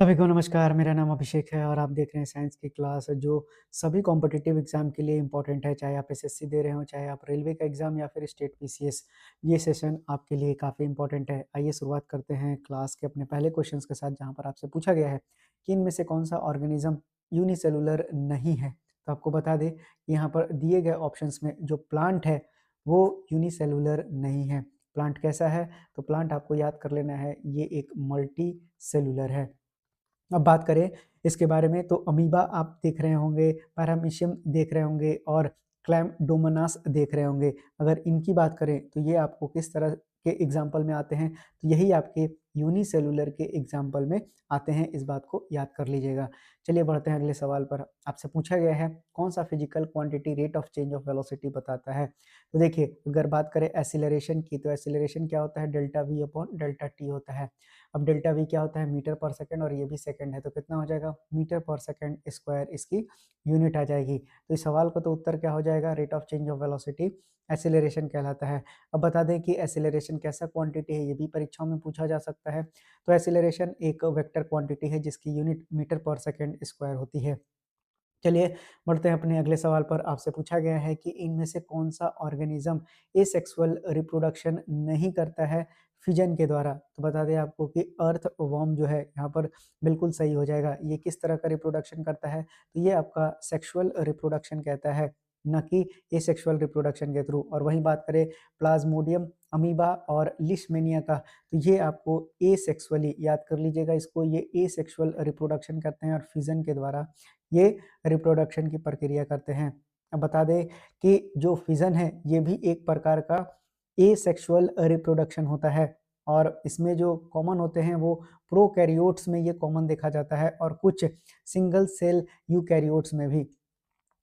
सभी को नमस्कार, मेरा नाम अभिषेक है और आप देख रहे हैं साइंस की क्लास जो सभी कॉम्पिटिटिव एग्ज़ाम के लिए इम्पोर्टेंट है, चाहे आप एसएससी दे रहे हो, चाहे आप रेलवे का एग्ज़ाम या फिर स्टेट पीसीएस। ये सेशन आपके लिए काफ़ी इम्पोर्टेंट है। आइए शुरुआत करते हैं क्लास के अपने पहले क्वेश्चंस के साथ, जहाँ पर आपसे पूछा गया है कि इनमें से कौन-सा ऑर्गेनिज़्म यूनिसेलुलर नहीं है। तो आपको बता दें, यहाँ पर दिए गए ऑप्शंस में जो प्लांट है, वो यूनिसेलुलर नहीं है। प्लांट कैसा है? तो प्लांट आपको याद कर लेना है, ये एक मल्टी सेलुलर है। अब बात करें इसके बारे में, तो अमीबा आप देख रहे होंगे, पैरामीशियम देख रहे होंगे और क्लैमडोमोनास देख रहे होंगे। अगर इनकी बात करें तो ये आपको किस तरह के एग्जाम्पल में आते हैं, तो यही आपके यूनिसेलुलर के एग्जाम्पल में आते हैं, इस बात को याद कर लीजिएगा। चलिए बढ़ते हैं अगले सवाल पर। आपसे पूछा गया है कौन सा physical quantity rate of change of velocity बताता है। तो देखिए, अगर बात करें एक्सीलरेशन की, तो एक्सीलरेशन क्या होता है? Delta we upon delta T होता है। अब डेल्टा वी क्या होता है? मीटर पर सेकंड, और ये भी सेकंड है, तो कितना हो जाएगा? मीटर पर सेकंड स्क्वायर इसकी यूनिट आ जाएगी। तो इस सवाल का तो उत्तर क्या हो जाएगा? Rate of change of velocity acceleration कहलाता है। अब बता दें कि एक्सीलरेशन कैसा क्वांटिटी है, ये भी परीक्षाओं में पूछा जा सकता है। तो एक्सीलरेशन एक वेक्टर क्वांटिटी है जिसकी यूनिट मीटर पर सेकंड स्क्वायर होती है। चलिए बढ़ते हैं अपने अगले सवाल पर। आपसे पूछा गया है कि इनमें से कौन सा ऑर्गेनिज्म एसेक्सुअल रिप्रोडक्शन नहीं करता है फिजन के द्वारा। तो बता दें आपको कि अर्थ वर्म जो है, यहाँ पर बिल्कुल सही हो जाएगा। ये किस तरह का रिप्रोडक्शन करता है? तो ये आपका सेक्सुअल रिप्रोडक्शन कहता है, न कि एसेक्सुअल रिप्रोडक्शन के थ्रू। और वहीं बात करें प्लाज्मोडियम, अमीबा और लिशमेनिया का, तो ये आपको एसेक्सुअली याद कर लीजिएगा इसको, ये एसेक्सुअल रिप्रोडक्शन करते हैं और फिजन के द्वारा ये रिप्रोडक्शन की प्रक्रिया करते हैं। अब बता दें कि जो फिजन है, ये भी एक प्रकार का एसेक्सुअल रिप्रोडक्शन होता है, और इसमें जो कॉमन होते हैं वो प्रोकैरियोट्स में ये कॉमन देखा जाता है और कुछ सिंगल सेल यूकैरियोट्स में भी।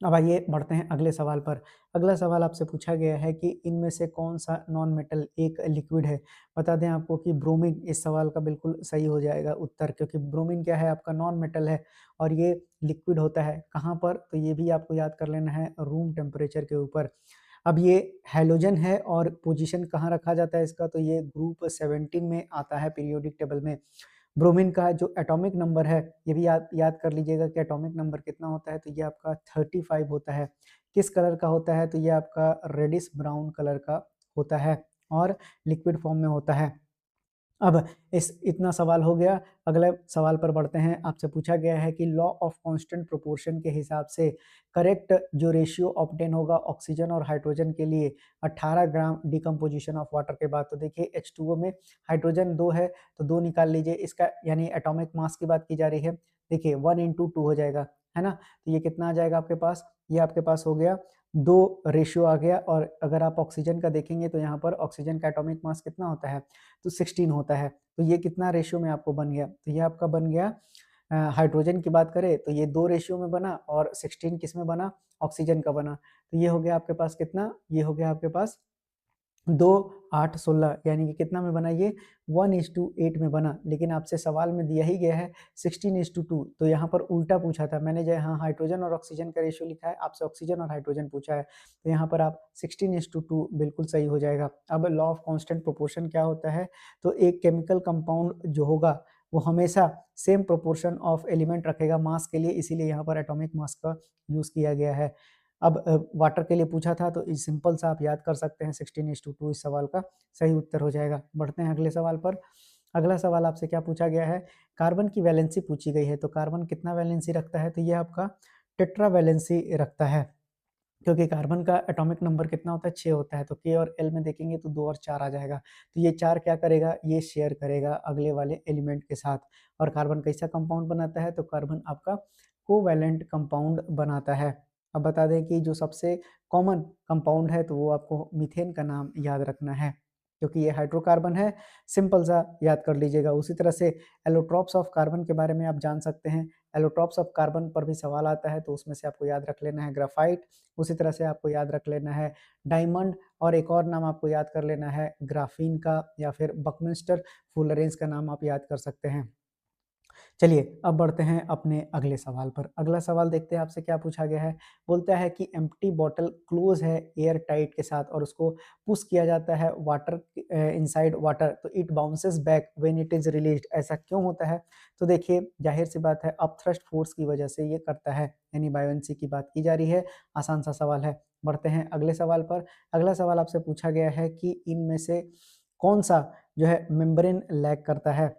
अब आइए बढ़ते हैं अगले सवाल पर। अगला सवाल आपसे पूछा गया है कि इनमें से कौन-सा नॉन मेटल एक लिक्विड है। बता दें आपको कि ब्रोमीन इस सवाल का बिल्कुल सही हो जाएगा उत्तर, क्योंकि ब्रोमीन क्या है? आपका नॉन मेटल है और ये लिक्विड होता है। कहाँ पर? तो ये भी आपको याद कर लेना है, रूम टेम्परेचर के ऊपर। अब ये हैलोजन है और पोजीशन कहाँ रखा जाता है इसका? तो ये ग्रुप 17 में आता है पीरियोडिक टेबल में। ब्रोमीन का जो एटॉमिक नंबर है, ये भी याद याद कर लीजिएगा कि एटॉमिक नंबर कितना होता है? तो ये आपका 35 होता है। किस कलर का होता है? तो ये आपका रेडिश ब्राउन कलर का होता है और लिक्विड फॉर्म में होता है। अब इस इतना सवाल हो गया। अगले सवाल पर बढ़ते हैं। आपसे पूछा गया है कि लॉ ऑफ कांस्टेंट प्रोपोर्शन के हिसाब से करेक्ट जो रेशियो ऑब्टेन होगा ऑक्सीजन और हाइड्रोजन के लिए 18 ग्राम डिकम्पोजिशन ऑफ वाटर के बाद। तो देखिए, H2O में हाइड्रोजन 2 है, तो 2 निकाल लीजिए इसका, यानी एटॉमिक मास की बात की जा रही है। देखिए 1 इंटू 2 हो जाएगा, है ना? तो ये कितना आ जाएगा आपके पास? ये आपके पास हो गया 2 रेशियो आ गया। और अगर आप ऑक्सीजन का देखेंगे तो यहाँ पर ऑक्सीजन का एटॉमिक मास कितना होता है? तो 16 होता है। तो ये कितना रेशियो में आपको बन गया? तो ये आपका बन गया, हाइड्रोजन की बात करें तो ये 2 रेशियो में बना और 16 किस में बना? ऑक्सीजन का बना। तो ये हो गया आपके पास कितना? ये हो गया आपके पास 2, 8, 16, यानी कि कितना में बना ये? 1:8 में बना। लेकिन आपसे सवाल में दिया ही गया है 16:2, तो यहाँ पर उल्टा पूछा था। मैंने जो यहाँ हाइड्रोजन और ऑक्सीजन का रेशियो लिखा है, आपसे ऑक्सीजन और हाइड्रोजन पूछा है। तो यहाँ पर आप 16:2 बिल्कुल सही हो जाएगा। अब लॉ ऑफ कांस्टेंट प्रोपोर्शन क्या होता है? तो एक केमिकल कंपाउंड जो होगा, वो हमेशा सेम प्रोपोर्शन ऑफ एलिमेंट रखेगा मास के लिए, इसीलिए यहाँ पर एटॉमिक मास का यूज़ किया गया है। अब वाटर के लिए पूछा था, तो इस सिंपल सा आप याद कर सकते हैं, 16:2 इस सवाल का सही उत्तर हो जाएगा। बढ़ते हैं अगले सवाल पर। अगला सवाल आपसे क्या पूछा गया है? कार्बन की वैलेंसी पूछी गई है। तो कार्बन कितना वैलेंसी रखता है? तो ये आपका टेट्रा वैलेंसी रखता है, क्योंकि कार्बन का एटॉमिक नंबर कितना होता है? 6 होता है। तो के और एल में देखेंगे तो 2 और 4 आ जाएगा। तो ये 4 क्या करेगा? ये शेयर करेगा अगले वाले एलिमेंट के साथ। और कार्बन कैसा कंपाउंड बनाता है? तो कार्बन आपका कोवैलेंट कंपाउंड बनाता है। अब बता दें कि जो सबसे कॉमन कंपाउंड है, तो वो आपको मीथेन का नाम याद रखना है, क्योंकि ये हाइड्रोकार्बन है। सिंपल सा याद कर लीजिएगा। उसी तरह से एलोट्रॉप्स ऑफ कार्बन के बारे में आप जान सकते हैं। एलोट्रॉप्स ऑफ कार्बन पर भी सवाल आता है, तो उसमें से आपको याद रख लेना है ग्राफाइट। उसी तरह से आपको याद रख लेना है डायमंड, और एक और नाम आपको याद कर लेना है ग्राफीन का, या फिर बकमिंस्टर फुलरेंस का नाम आप याद कर सकते हैं। चलिए अब बढ़ते हैं अपने अगले सवाल पर। अगला सवाल देखते हैं आपसे क्या पूछा गया है। बोलता है कि एम्प्टी बॉटल क्लोज है एयर टाइट के साथ और उसको पुश किया जाता है वाटर इनसाइड वाटर, तो it bounces back when it is released. ऐसा क्यों होता है? तो देखिए जाहिर सी बात है अपथ्रस्ट फोर्स की वजह से ये करता है, यानी बायोंसी की बात की जा रही है। आसान सा सवाल है। बढ़ते हैं अगले सवाल पर। अगला सवाल आपसे पूछा गया है कि इनमें से कौन सा जो है मेम्ब्रेन लैक करता है?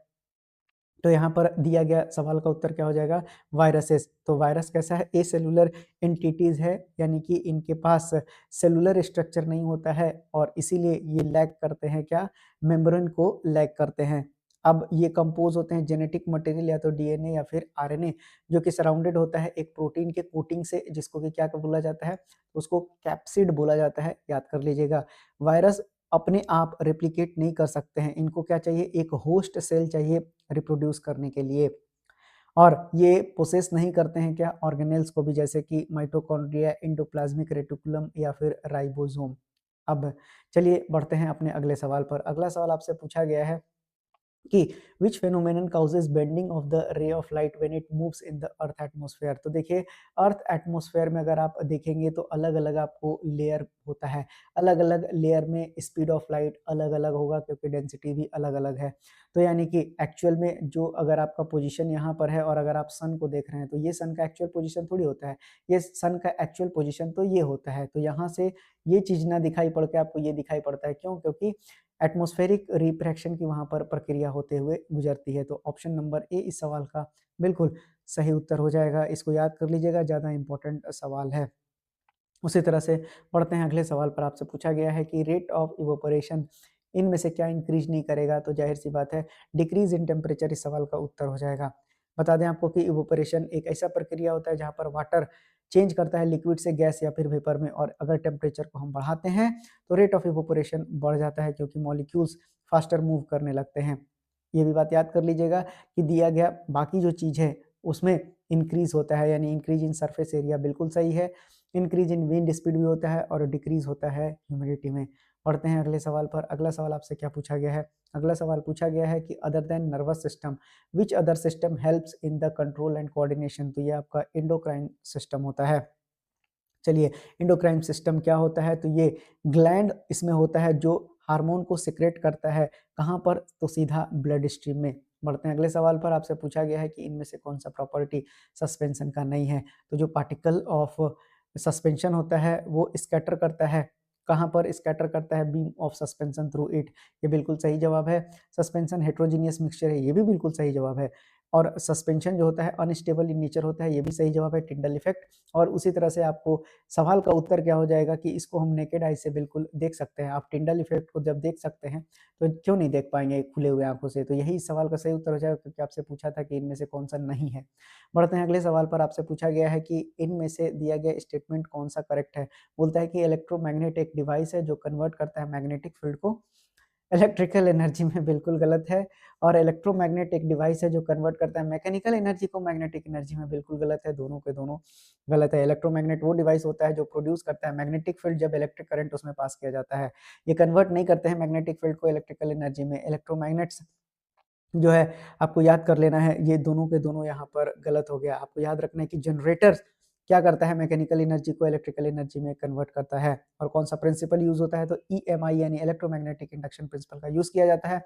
तो यहाँ पर दिया गया सवाल का उत्तर क्या हो जाएगा? वायरसेस। तो वायरस कैसा है? एसेलुलर एंटिटीज है, यानी कि इनके पास सेलुलर स्ट्रक्चर नहीं होता है और इसीलिए ये लैक करते हैं क्या? मेम्ब्रेन को लैक करते हैं। अब ये कंपोज होते हैं जेनेटिक मटेरियल या तो डीएनए या फिर आरएनए, जो कि सराउंडेड होता है एक प्रोटीन के कोटिंग से, जिसको कि क्या बोला जाता है? उसको कैप्सिड बोला जाता है, याद कर लीजिएगा। वायरस अपने आप रेप्लिकेट नहीं कर सकते हैं, इनको क्या चाहिए? एक होस्ट सेल चाहिए रिप्रोड्यूस करने के लिए। और ये पोसेस नहीं करते हैं क्या? ऑर्गेनेल्स को भी, जैसे कि माइटोकॉन्ड्रिया, एंडोप्लाज्मिक रेटिकुलम या फिर राइबोसोम। अब चलिए बढ़ते हैं अपने अगले सवाल पर। अगला सवाल आपसे पूछा गया है कि which phenomenon causes bending of the ray of light when it moves in the earth atmosphere. तो देखिए अर्थ एटमॉस्फेयर में अगर आप देखेंगे तो अलग अलग आपको लेयर होता है, अलग अलग लेयर में स्पीड ऑफ लाइट अलग अलग होगा क्योंकि डेंसिटी भी अलग अलग है। तो यानी कि एक्चुअल में जो अगर आपका पोजीशन यहाँ पर है और अगर आप सन को देख रहे हैं तो ये सन का एक्चुअल पोजीशन थोड़ी होता है, ये सन का एक्चुअल पोजीशन तो ये होता है। तो यहाँ से ये चीज ना दिखाई पड़ के आपको ये दिखाई पड़ता है, क्यों? क्योंकि एटमॉस्फेरिक रिफ्रैक्शन की वहां पर प्रक्रिया होते हुए गुजरती है। तो ऑप्शन नंबर ए इस सवाल का बिल्कुल सही उत्तर हो जाएगा। इसको याद कर लीजिएगा, ज़्यादा इंपॉर्टेंट सवाल है। उसी तरह से बढ़ते हैं अगले सवाल पर। आपसे पूछा गया है कि रेट ऑफ इवोपरेशन इनमें से क्या इंक्रीज नहीं करेगा? तो जाहिर सी बात है डिक्रीज इन टेम्परेचर इस सवाल का उत्तर हो जाएगा। बता दें आपको कि इवोपरेशन एक ऐसा प्रक्रिया होता है जहां पर वाटर चेंज करता है लिक्विड से गैस या फिर वेपर में, और अगर टेम्परेचर को हम बढ़ाते हैं तो रेट ऑफ इवोपरेशन बढ़ जाता है क्योंकि मॉलिक्यूल्स फास्टर मूव करने लगते हैं। ये भी बात याद कर लीजिएगा कि दिया गया बाकी जो चीज़ है उसमें इंक्रीज होता है, यानी इंक्रीज इन सरफेस एरिया बिल्कुल सही है, इंक्रीज इन विंड स्पीड भी होता है और डिक्रीज होता है ह्यूमिडिटी में। पढ़ते हैं अगले सवाल पर। अगला सवाल आपसे क्या पूछा गया है? अगला सवाल पूछा गया है कि other than nervous system which other system helps in the control and coordination. तो ये आपका एंडोक्राइन सिस्टम होता है। चलिए एंडोक्राइन सिस्टम क्या होता है? तो ये ग्लैंड इसमें होता है जो हार्मोन को सिक्रेट करता है। कहाँ पर? तो सीधा ब्लड स्ट्रीम में। बढ़ते हैं अगले सवाल पर। आपसे पूछा गया है कि इनमें से कौन सा प्रॉपर्टी सस्पेंशन का नहीं है? तो जो पार्टिकल ऑफ सस्पेंशन होता है वो स्कैटर करता है। कहाँ पर स्कैटर करता है? Beam of suspension through it. ये बिल्कुल सही जवाब है। सस्पेंशन हेट्रोजीनियस मिक्सचर है, ये भी बिल्कुल सही जवाब है। और सस्पेंशन जो होता है अनस्टेबल इन नेचर होता है, ये भी सही जवाब है, टिंडल इफेक्ट। और उसी तरह से आपको सवाल का उत्तर क्या हो जाएगा कि इसको हम नेकेड आई से बिल्कुल देख सकते हैं। आप टिंडल इफेक्ट को जब देख सकते हैं तो क्यों नहीं देख पाएंगे खुले हुए आंखों से? तो यही इस सवाल का सही उत्तर हो जाएगा, क्योंकि आपसे पूछा था कि इनमें से कौन सा नहीं है। बढ़ते हैं अगले सवाल पर। आपसे पूछा गया है कि इनमें से दिया गया स्टेटमेंट कौन सा करेक्ट है? बोलता है कि इलेक्ट्रोमैग्नेट एक डिवाइस है जो कन्वर्ट करता है मैग्नेटिक फील्ड को इलेक्ट्रिकल एनर्जी में, बिल्कुल गलत है। और इलेक्ट्रोमैग्नेट एक डिवाइस है जो कन्वर्ट करता है मैकेनिकल एनर्जी को मैग्नेटिक एनर्जी में, बिल्कुल गलत है। दोनों के दोनों गलत है। इलेक्ट्रोमैग्नेट वो डिवाइस होता है जो प्रोड्यूस करता है मैग्नेटिक फील्ड जब इलेक्ट्रिक करंट उसमें पास किया जाता है। ये कन्वर्ट नहीं करते हैं मैग्नेटिक फील्ड को इलेक्ट्रिकल एनर्जी में। इलेक्ट्रोमैग्नेट्स जो है आपको याद कर लेना है, ये दोनों के दोनों यहाँ पर गलत हो गया। आपको याद रखना है कि जनरेटर क्या करता है? मैकेनिकल एनर्जी को इलेक्ट्रिकल एनर्जी में कन्वर्ट करता है। और कौन सा प्रिंसिपल यूज होता है? तो ईएमआई यानी इलेक्ट्रोमैग्नेटिक इंडक्शन प्रिंसिपल का यूज किया जाता है।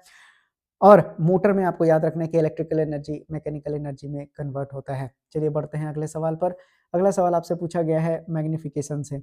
और मोटर में आपको याद रखना है कि इलेक्ट्रिकल एनर्जी मैकेनिकल एनर्जी में कन्वर्ट होता है। चलिए बढ़ते हैं अगले सवाल पर। अगला सवाल आपसे पूछा गया है मैग्निफिकेशन से।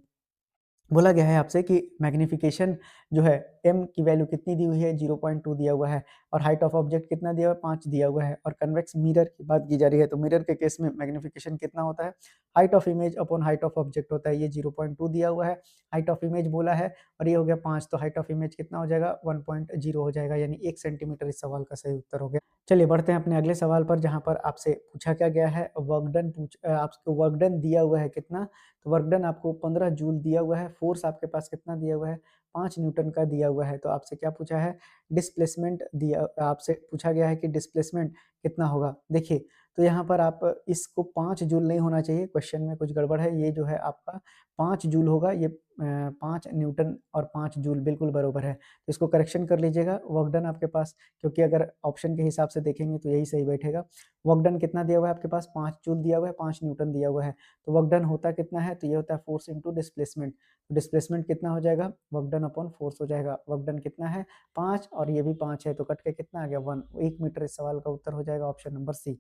बोला गया है आपसे कि मैग्नीफिकेशन जो है m की वैल्यू कितनी दी हुई है? 0.2 दिया हुआ है। और हाइट ऑफ ऑब्जेक्ट कितना दिया हुआ है? 5 दिया हुआ है। और कन्वेक्स मिरर की बात की जा रही है, तो मिरर के केस में मैग्नीफिकेशन कितना होता है? Height of image upon height of object होता है। ये 0.2 दिया हुआ है, हाइट ऑफ इमेज बोला है, और ये हो गया 5, तो हाइट ऑफ इमेज कितना हो जाएगा? 1.0 हो जाएगा, यानी 1 सेंटीमीटर इस सवाल का सही उत्तर हो गया। चलिए बढ़ते हैं अपने अगले सवाल पर, जहाँ पर आपसे पूछा क्या गया है? वर्क डन आपको वर्क डन दिया हुआ है कितना? तो वर्क डन आपको 15 जूल दिया हुआ है। फोर्स आपके पास कितना दिया हुआ है? 5 न्यूटन का दिया हुआ है। तो आपसे क्या पूछा है? डिस्प्लेसमेंट दिया, आपसे पूछा गया है कि डिस्प्लेसमेंट कितना होगा। देखिए तो यहाँ पर आप इसको 5 जूल नहीं होना चाहिए, क्वेश्चन में कुछ गड़बड़ है। ये जो है आपका 5 जूल होगा। ये 5 न्यूटन और 5 जूल बिल्कुल बरोबर है। तो इसको करेक्शन कर लीजिएगा, वर्क डन आपके पास, क्योंकि अगर ऑप्शन के हिसाब से देखेंगे तो यही सही बैठेगा। वर्क डन कितना दिया हुआ है आपके पास? 5 जूल दिया हुआ है, 5 न्यूटन दिया हुआ है। तो वर्क डन होता कितना है? तो ये होता है फोर्स इंटू डिस्प्लेसमेंट। तो डिस्प्लेसमेंट कितना हो जाएगा? वर्क डन अपॉन फोर्स हो जाएगा। वर्क डन कितना है? 5, और ये भी 5 है, तो कट के कितना आ गया? 1। 1 मीटर इस सवाल का उत्तर हो जाएगा ऑप्शन नंबर सी।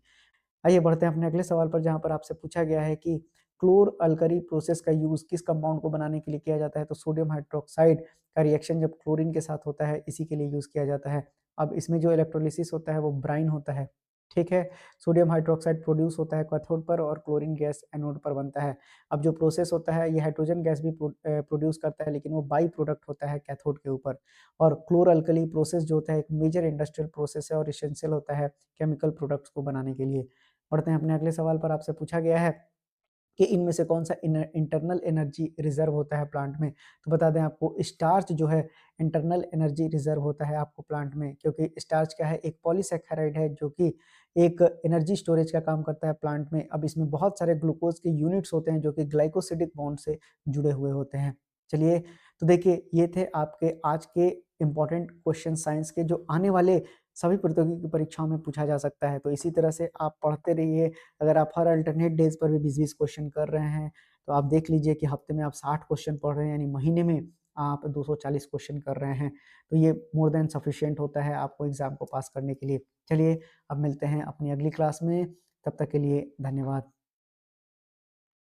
आइए बढ़ते हैं अपने अगले सवाल पर, जहाँ पर आपसे पूछा गया है कि क्लोर अल्कली प्रोसेस का यूज किस कंपाउंड को बनाने के लिए किया जाता है? तो सोडियम हाइड्रोक्साइड का रिएक्शन जब क्लोरीन के साथ होता है, इसी के लिए यूज किया जाता है। अब इसमें जो इलेक्ट्रोलिसिस होता है वो ब्राइन होता है, ठीक है। सोडियम हाइड्रोक्साइड प्रोड्यूस होता है कैथोड पर और क्लोरीन गैस एनोड पर बनता है। अब जो प्रोसेस होता है ये हाइड्रोजन गैस भी प्रोड्यूस करता है, लेकिन वो बाई प्रोडक्ट होता है कैथोड के ऊपर। और क्लोर अल्कली प्रोसेस जो होता है एक मेजर इंडस्ट्रियल प्रोसेस है और इसेंशियल होता है केमिकल प्रोडक्ट्स को बनाने के लिए। बढ़ते हैं अपने अगले सवाल पर। आपसे पूछा गया है कि इनमें से कौन सा इंटरनल एनर्जी रिजर्व होता है प्लांट में? तो बता दें आपको, स्टार्च जो है इंटरनल एनर्जी रिजर्व होता है आपको प्लांट में, क्योंकि स्टार्च क्या है? एक पॉलीसैकेराइड है जो कि एक एनर्जी स्टोरेज का काम करता है प्लांट में। अब इसमें बहुत सारे ग्लूकोज के यूनिट्स होते हैं जो कि ग्लाइकोसिडिक बॉन्ड से जुड़े हुए होते हैं। चलिए, तो देखिए ये थे आपके आज के इंपॉर्टेंट क्वेश्चन साइंस के, जो आने वाले सभी प्रतियोगिकी परीक्षाओं में पूछा जा सकता है। तो इसी तरह से आप पढ़ते रहिए। अगर आप हर अल्टरनेट डेज पर भी 20-20 क्वेश्चन कर रहे हैं, तो आप देख लीजिए कि हफ्ते में आप 60 क्वेश्चन पढ़ रहे हैं, यानी महीने में आप 240 क्वेश्चन कर रहे हैं। तो ये मोर देन सफिशिएंट होता है आपको एग्जाम को पास करने के लिए। चलिए, अब मिलते हैं अपनी अगली क्लास में। तब तक के लिए धन्यवाद।